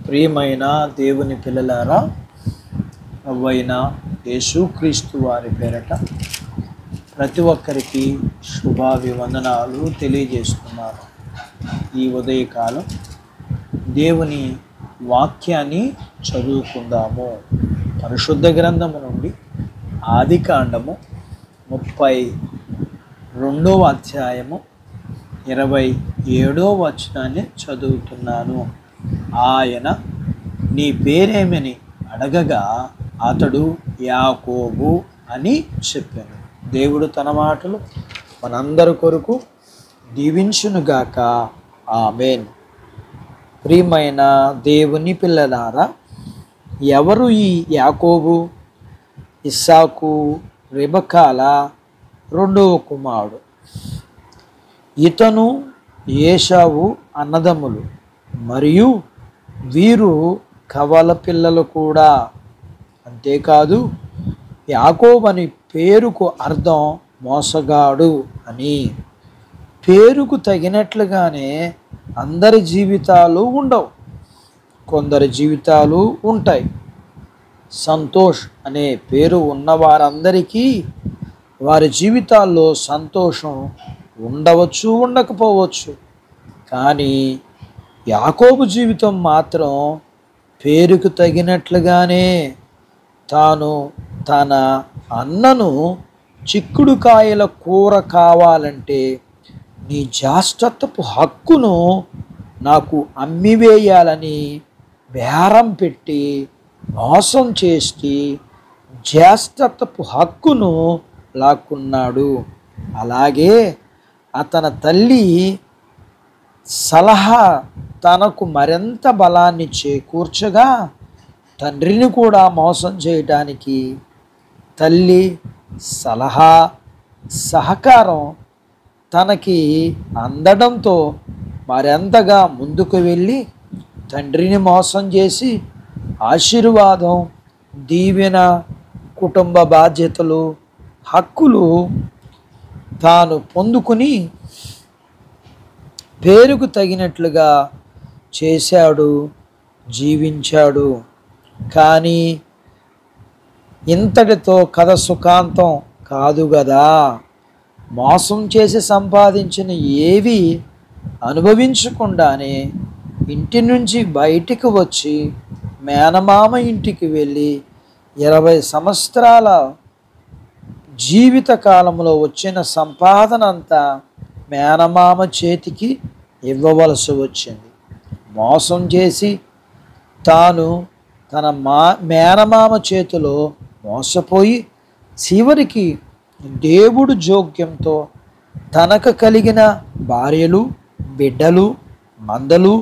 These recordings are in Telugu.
ప్రియమైన దేవుని పిల్లలారా, ప్రభువైన యేసుక్రీస్తు వారి పేరట ప్రతి ఒక్కరికి శుభాభివందనాలు తెలియజేస్తున్నాను. ఈ ఉదయకాలం దేవుని వాక్యాన్ని చదువుకుందాము. పరిశుద్ధ గ్రంథము నుండి ఆదికాండము 32వ అధ్యాయము 27వ వచనాన్ని చదువుతున్నాను. ఆయన నీ పేరేమని అడగగా అతడు యాకోబు అని చెప్పాను. దేవుడు తన మాటలు మనందరి కొరకు దీవించునుగాక. ఆమేన్. ప్రియమైన దేవుని పిల్లలారా, ఎవరు ఈ యాకోబు? ఇస్సాకు, రెబెకాల రెండవ కుమారుడు. ఇతను ఏశావు అన్నదమ్ములు, మరియు వీరు కవల పిల్లలు కూడా. అంతేకాదు, యాకోబు అని పేరుకు అర్థం మోసగాడు అని. పేరుకు తగినట్లుగానే అందరి జీవితాలు ఉండవు, కొందరి జీవితాలు ఉంటాయి. సంతోష్ అనే పేరు ఉన్నవారందరికీ వారి జీవితాల్లో సంతోషం ఉండవచ్చు, ఉండకపోవచ్చు. కానీ యాకోబు జీవితం మాత్రం పేరుకు తగినట్లుగానే తాను తన అన్నను చిక్కుడుకాయల కూర కావాలంటే నీ జ్యేష్ఠత్వపు హక్కును నాకు అమ్మివేయాలని బేరం పెట్టి మోసం చేసి జ్యేష్ఠత్వపు హక్కును లాక్కున్నాడు. అలాగే అతని తల్లి సలహా తనకు మరింత బలాన్ని చేకూర్చగా తండ్రిని కూడా మోసం చేయటానికి తల్లి సలహా సహకారం తనకి అందడంతో మరింతగా ముందుకు వెళ్ళి తండ్రిని మోసం చేసి ఆశీర్వాదం, దీవెన, కుటుంబ బాధ్యతలు, హక్కులు తాను పొందుకుని పేరుకు తగినట్లుగా చేశాడు, జీవించాడు. కానీ ఇంతటితో కథ సుఖాంతం కాదు కదా. మోసం చేసి సంపాదించిన ఏవి అనుభవించకుండానే ఇంటి నుంచి బయటికి వచ్చి మేనమామ ఇంటికి వెళ్ళి 20 సంవత్సరాల జీవిత కాలంలో వచ్చిన సంపాదన అంతా మేనమామ చేతికి ఇవ్వవలసి వచ్చింది. మోసం చేసి తాను తన మేనమామ చేతిలో మోసపోయి చివరికి దేవుడు జోక్యంతో తనకు కలిగిన భార్యలు, బిడ్డలు, మందలు,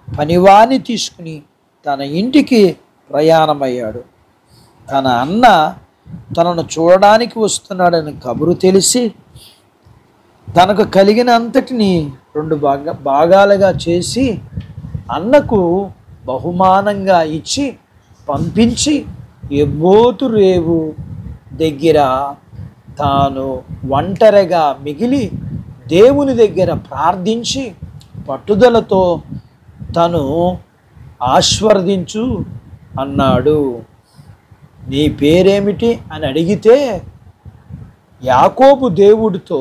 పనివాణ్ణి తీసుకుని తన ఇంటికి ప్రయాణమయ్యాడు. తన అన్న తనను చూడడానికి వస్తున్నాడని కబురు తెలిసి తనకు కలిగిన అంతటిని 2 భాగాలుగా చేసి అన్నకు బహుమానంగా ఇచ్చి పంపించి ఎబ్బోతు రేవు దగ్గర తాను ఒంటరిగా మిగిలి దేవుని దగ్గర ప్రార్థించి పట్టుదలతో తను ఆశీర్వదించు అన్నాడు. నీ పేరేమిటి అని అడిగితే యాకోబు దేవుడితో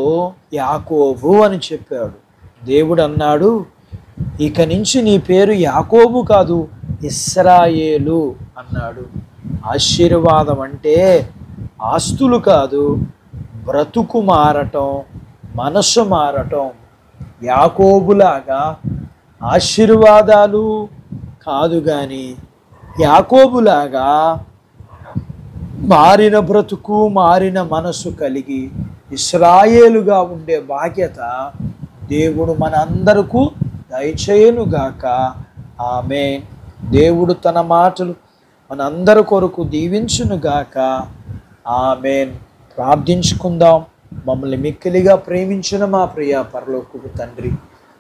యాకోబు అని చెప్పాడు. దేవుడు అన్నాడు, ఇక నుంచి నీ పేరు యాకోబు కాదు, ఇశ్రాయేలు అన్నాడు. ఆశీర్వాదం అంటే ఆస్తులు కాదు, బ్రతుకు మారటం, మనస్సు మారటం. యాకోబులాగా ఆశీర్వాదాలు కాదు, కానీ యాకోబులాగా మారిన బ్రతుకు, మారిన మనసు కలిగి ఇశ్రాయేలుగా ఉండే బాధ్యత దేవుడు మనందరకు దయచేయునుగాక. ఆమేన్. దేవుడు తన మాటలు మనందరి కొరకు దీవించునుగాక. ఆమేన్. ప్రార్థించుకుందాం. మమ్మల్ని మిక్కిలిగా ప్రేమించిన మా ప్రియ పరలోకపు తండ్రి,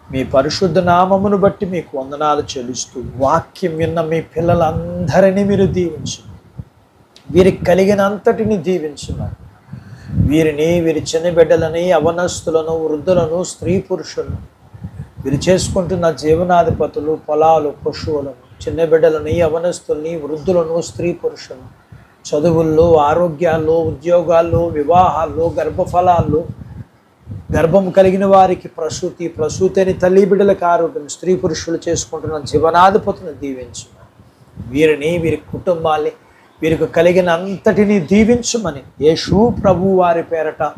మీ పరిశుద్ధ నామమును బట్టి మీకు వందనాలు చెల్లిస్తూ వాక్యం విన్న మీ పిల్లలందరినీ మీరు దీవించండి. వీరికి కలిగినంతటిని దీవించున్నారు. వీరిని, వీరి చిన్న బిడ్డలని, యవనస్తులను, వృద్ధులను, స్త్రీ పురుషులను, వీరు చేసుకుంటున్న జీవనాధిపతులు, పొలాలు, పశువులను, చిన్న బిడ్డలని, యవనస్తుల్ని, వృద్ధులను, స్త్రీ పురుషులను చదువుల్లో, ఆరోగ్యాల్లో, ఉద్యోగాల్లో, వివాహాల్లో, గర్భఫలాల్లో, గర్భం కలిగిన వారికి ప్రసూతి అని తల్లి బిడ్డలకు ఆరోగ్యం, స్త్రీ పురుషులు చేసుకుంటున్న జీవనాధిపతిని దీవించమని, వీరిని, వీరి కుటుంబాల్ని, వీరికి కలిగిన అంతటినీ దీవించమని యేసు ప్రభు వారి పేరట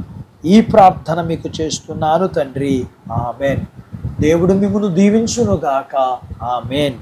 ఈ ప్రార్థన మీకు చేస్తున్నాను తండ్రి. ఆమేన్. దేవుడు మిమ్మును దీవించునుగాక. ఆమేన్.